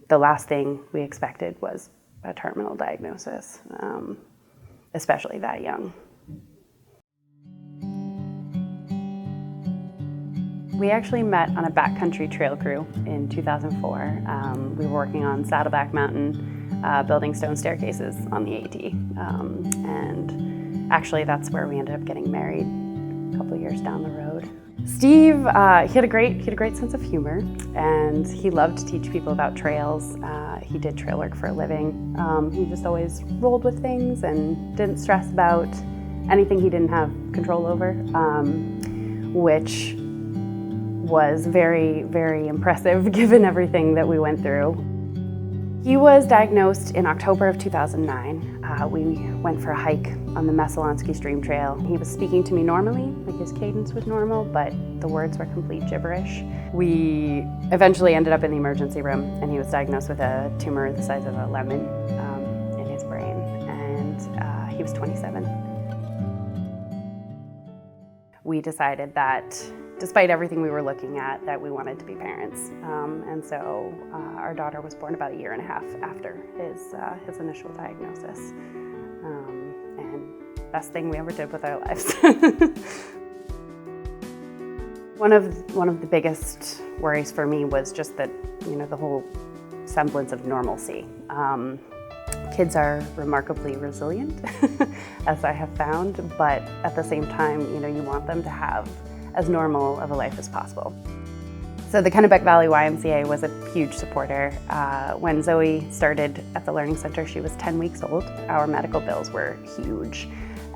the last thing we expected was a terminal diagnosis, especially that young. We actually met on a backcountry trail crew in 2004. We were working on Saddleback Mountain, building stone staircases on the AT. And actually that's where we ended up getting married a couple years down the road. Steve, he had a great sense of humor, and he loved to teach people about trails. He did trail work for a living. He just always rolled with things and didn't stress about anything he didn't have control over, which was very, very impressive given everything that we went through. He was diagnosed in October of 2009. We went for a hike on the Messalonsky Stream Trail. He was speaking to me normally, like his cadence was normal, but the words were complete gibberish. We eventually ended up in the emergency room, and he was diagnosed with a tumor the size of a lemon in his brain, and he was 27. We decided that despite everything we were looking at, that we wanted to be parents. And so our daughter was born about 1.5 years after his initial diagnosis. And best thing we ever did with our lives. One of the biggest worries for me was just that, the whole semblance of normalcy. Kids are remarkably resilient, as I have found, but at the same time, you want them to have as normal of a life as possible. So the Kennebec Valley YMCA was a huge supporter. When Zoe started at the Learning Center, she was 10 weeks old. Our medical bills were huge,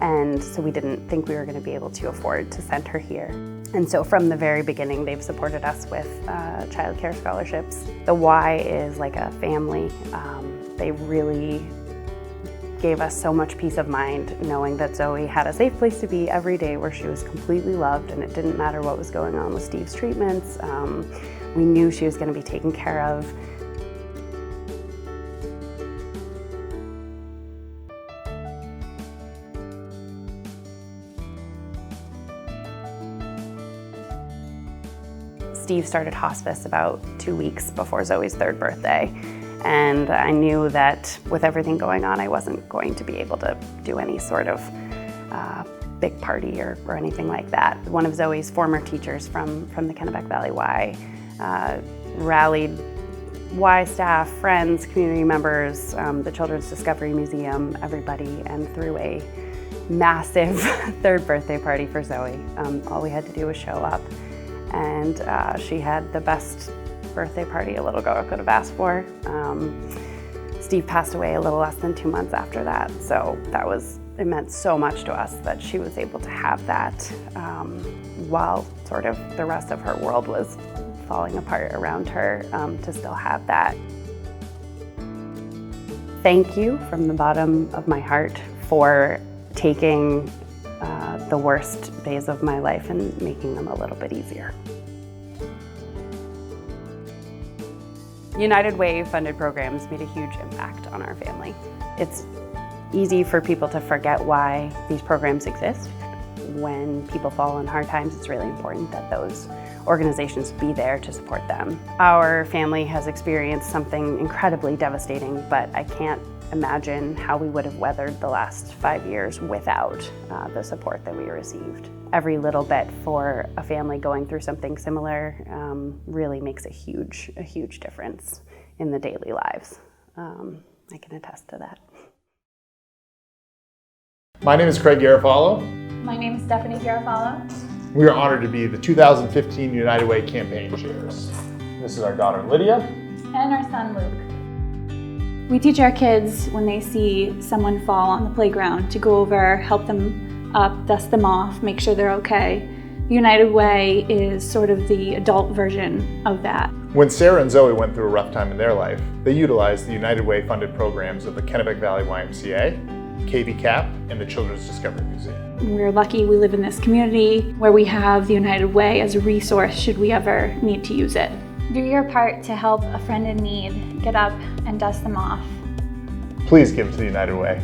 and so we didn't think we were going to be able to afford to send her here. And so from the very beginning, they've supported us with child care scholarships. The Y is like a family. They really gave us so much peace of mind knowing that Zoe had a safe place to be every day where she was completely loved, and it didn't matter what was going on with Steve's treatments. We knew she was going to be taken care of. Steve started hospice about 2 weeks before Zoe's 3rd birthday. And I knew that with everything going on, I wasn't going to be able to do any sort of big party or anything like that. One of Zoe's former teachers from the Kennebec Valley Y rallied Y staff, friends, community members, the Children's Discovery Museum, everybody, and threw a massive 3rd birthday party for Zoe. All we had to do was show up, and she had the best birthday party a little girl could have asked for. Steve passed away a little less than 2 months after that, so it meant so much to us that she was able to have that while sort of the rest of her world was falling apart around her, to still have that. Thank you from the bottom of my heart for taking the worst days of my life and making them a little bit easier. United Way funded programs made a huge impact on our family. It's easy for people to forget why these programs exist. When people fall on hard times, it's really important that those organizations be there to support them. Our family has experienced something incredibly devastating, but I can't imagine how we would have weathered the last 5 years without the support that we received. Every little bit for a family going through something similar really makes a huge difference in the daily lives. I can attest to that. My name is Craig Garofalo. My name is Stephanie Garofalo. We are honored to be the 2015 United Way campaign chairs. This is our daughter Lydia. And our son Luke. We teach our kids when they see someone fall on the playground to go over, help them up, dust them off, make sure they're okay. The United Way is sort of the adult version of that. When Sarah and Zoe went through a rough time in their life, they utilized the United Way funded programs of the Kennebec Valley YMCA, KV CAP, and the Children's Discovery Museum. We're lucky we live in this community where we have the United Way as a resource should we ever need to use it. Do your part to help a friend in need get up and dust them off. Please give to the United Way.